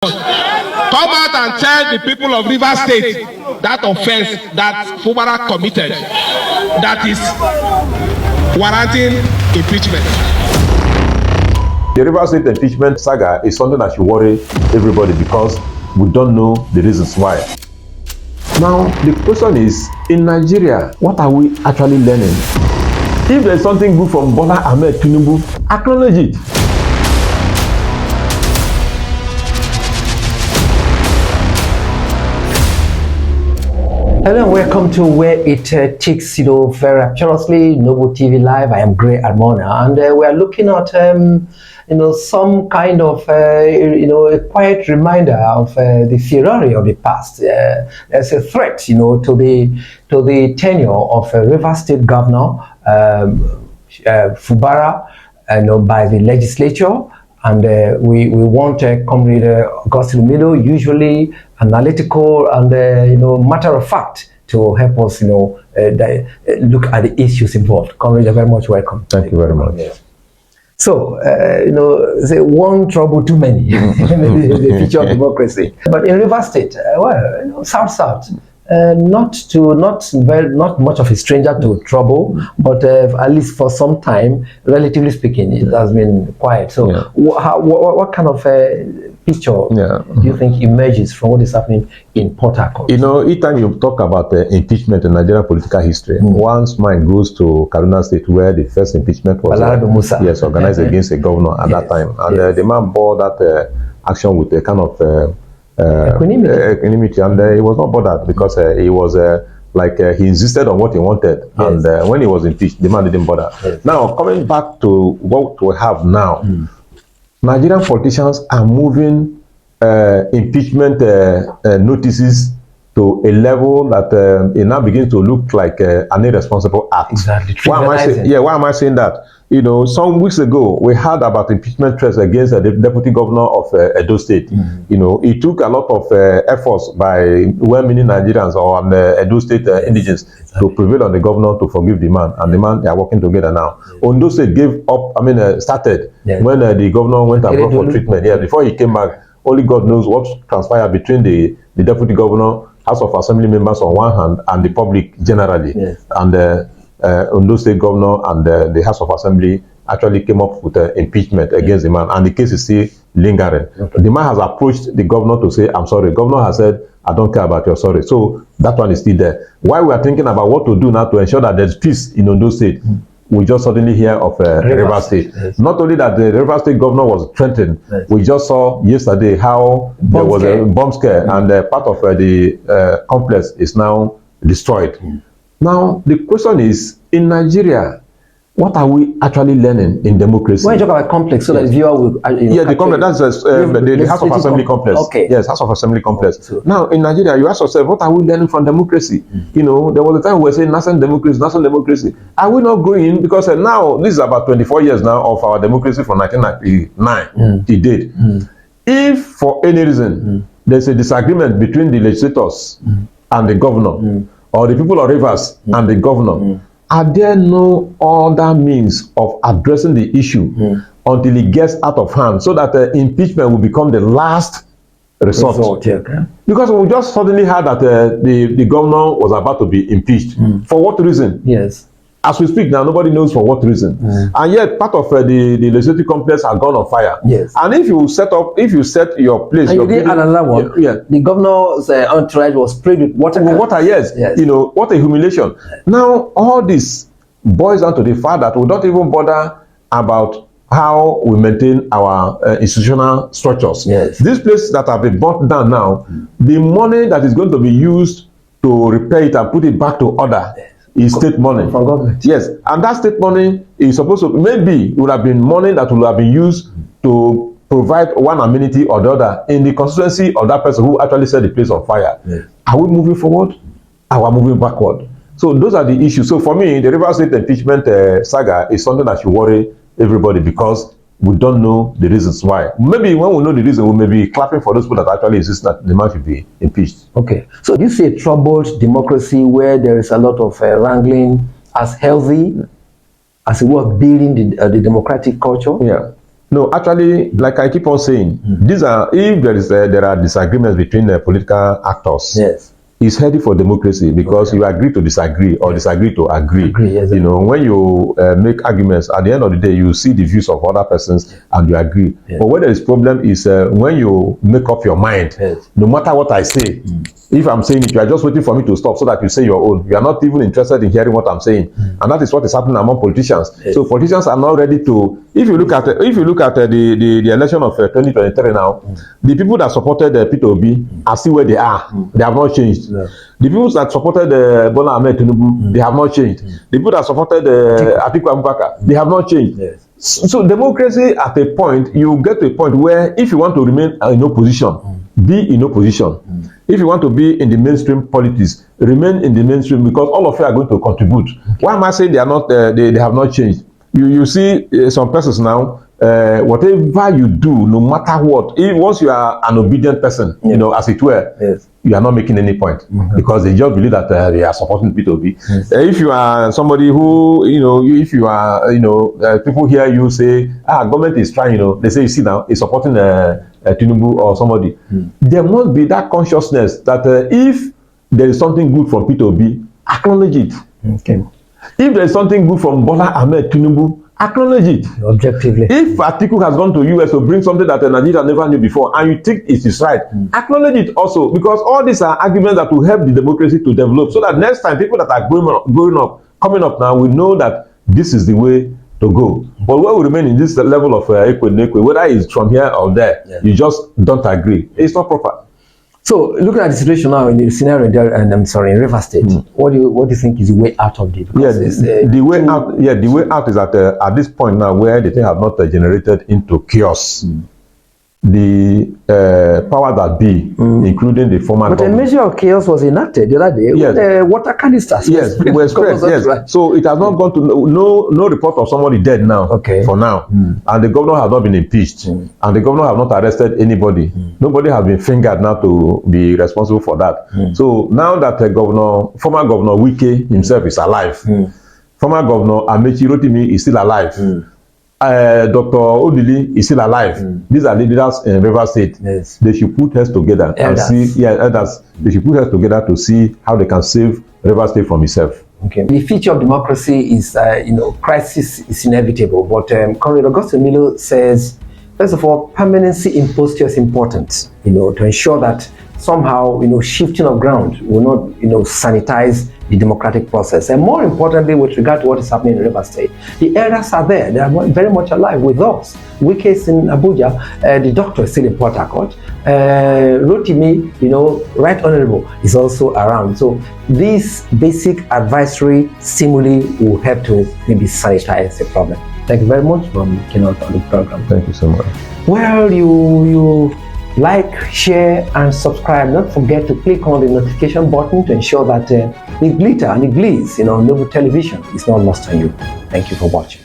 Come out and tell the people of Rivers State that offense that Fubara committed that is warranting impeachment. The Rivers State impeachment saga is something that should worry everybody because we don't know the reasons why. Now, the question is, in Nigeria, what are we actually learning? If there is something good from Bola Ahmed Tinubu, acknowledge it. Hello and welcome to Where It Ticks, very rapturously, Noble TV Live. I am Gray Almona, and we are looking at, some kind of, a quiet reminder of the Ferrari of the past. There's a threat, to the tenure of Rivers State Governor Fubara, by the legislature. And we want Comrade Augustine Milo, usually analytical and matter of fact, to help us look at the issues involved. Comrade, you're very much welcome. Thank you very much. Yeah. So say one trouble too many, the future of democracy. But in Rivers State, South. Not much of a stranger to trouble, but at least for some time, relatively speaking, it has been quiet. So, what kind of picture do you think emerges from what is happening in Port Harcourt? Each time you talk about impeachment in Nigerian political history, one's mind goes to Kaduna State, where the first impeachment was organized against a governor at that time, and the man bore that action with a kind of equanimity, and he was not bothered because he was he insisted on what he wanted, and when he was impeached, the man didn't bother. Now, coming back to what we have now, Nigerian politicians are moving impeachment notices to a level that it now begins to look like an irresponsible act. Exactly. Why am I saying that? Some weeks ago, we heard about impeachment threats against the deputy governor of Edo State. It took a lot of efforts by well-meaning Nigerians or Edo State indigents to prevail on the governor to forgive the man. And the man, they are working together now. Ondo State started when the governor went abroad for treatment. Before he came back, only God knows what transpired between the deputy governor, House of Assembly members on one hand, and the public generally. And Ondo State governor and the House of Assembly actually came up with impeachment against the man, and the case is still lingering. The man has approached the governor to say, I'm sorry. The governor has said, I don't care about your sorry. So that one is still there. While we are thinking about what to do now to ensure that there's peace in Ondo State, we just suddenly hear of Rivers State. Not only that the Rivers State governor was threatened, we just saw yesterday how there was a bomb scare, and part of the complex is now destroyed. Now, the question is, in Nigeria, what are we actually learning in democracy? When you talk about complex, so that the viewer will... the complex, that's the House of Assembly complex. Okay. Yes, House of Assembly complex. So, now, in Nigeria, you ask yourself, what are we learning from democracy? There was a time we were saying national democracy. Are we not growing? Because now, this is about 24 years now of our democracy from 1999 till date. If, for any reason, there's a disagreement between the legislators and the governor, or the people of Rivers and the governor, are there no other means of addressing the issue until it gets out of hand, so that impeachment will become the last resort? Because we just suddenly heard that the governor was about to be impeached. For what reason? Yes. As we speak now, nobody knows for what reason. And yet, part of the legislative complex has gone on fire. Yes. And if you set your place... And you did another one. The governor's entourage was sprayed with water. Yes. What a humiliation. Now, all this boils down to the fact that we don't even bother about how we maintain our institutional structures. These places that have been burnt down now, the money that is going to be used to repair it and put it back to order is state money from government. Yes, and that state money is supposed to maybe would have been money that would have been used to provide one amenity or the other in the constituency of that person who actually set the place on fire. Are we moving forward? Are we moving backward? So those are the issues. So for me, the Rivers State impeachment saga is something that should worry everybody because we don't know the reasons why. Maybe when we know the reason, we may be clapping for those people that actually insist that the man should be impeached. Okay. So you say troubled democracy where there is a lot of wrangling as healthy as a way of building the democratic culture? No, actually, like I keep on saying, these are, if there are disagreements between the political actors, Yes. it's healthy for democracy because you agree to disagree or disagree to agree. Yes, you know, when you make arguments, at the end of the day, you see the views of other persons and you agree. But where there is problem is when you make up your mind, no matter what I say, if I'm saying it, you are just waiting for me to stop so that you say your own. You are not even interested in hearing what I'm saying, and that is what is happening among politicians. So politicians are not ready to. If you look at the election of 2023 now, the people that supported P2B are still where they are. They have not changed. The people that supported Bola Ahmed Tinubu, they have not changed. The people that supported Atiku Abubakar, they have not changed. So democracy, at a point, you get to a point where if you want to remain in opposition, be in opposition. If you want to be in the mainstream politics, remain in the mainstream, because all of you are going to contribute. Why am I saying they are not? They have not changed. You see some persons now. Whatever you do, no matter what, once you are an obedient person, you know, as it were, you are not making any point because they just believe that they are supporting P2B. If you are somebody who, you know, if you are, you know, people hear you say, government is trying, you know, they say, you see now, is supporting Tinubu or somebody. There must be that consciousness that if there is something good from P2B, acknowledge it. Okay. If there is something good from Bola Ahmed Tinubu, acknowledge it objectively. If Atiku has gone to US to bring something that Nigeria never knew before, and you think it is right, acknowledge it also, because all these are arguments that will help the democracy to develop, so that next time people that are coming up now will know that this is the way to go. But when we remain in this level of whether it's from here or there, you just don't agree. It's not proper. So, looking at the situation now in the scenario in Rivers State, what do you think is the way out of it? The way out. Yeah, the way out is that at this point now, where the thing have not degenerated into chaos, the power that be, including the former. But a measure of chaos was enacted the other day. Yes. With water canisters. Yes, it was spread. Yes. Right. So it has not gone to no report of somebody dead now. Okay. For now, and the governor has not been impeached, and the governor have not arrested anybody. Nobody has been fingered now to be responsible for that. So now that former governor Wike himself is alive, former governor Amechi Rotimi is still alive. Dr. Odili is still alive. These are leaders in Rivers State. Yes. They should put heads together and see. Elders. They should put heads together to see how they can save Rivers State from itself. Okay. The feature of democracy is, crisis is inevitable. But Comrade Augustine Milo says, first of all, permanency in posture is important. To ensure that somehow, shifting of ground will not, sanitize the democratic process. And more importantly, with regard to what is happening in Rivers State, the elders are there. They are very much alive with us. Wike is in Abuja. The doctor is still in Port Harcourt. Rotimi, Right Honorable is also around. So these basic advisory stimuli will help to maybe sanitize the problem. Thank you very much for coming out on the program. Thank you so much. Well, you like, share, and subscribe. Don't forget to click on the notification button to ensure that the glitter and the glaze, Noble Television is not lost on you. Thank you for watching.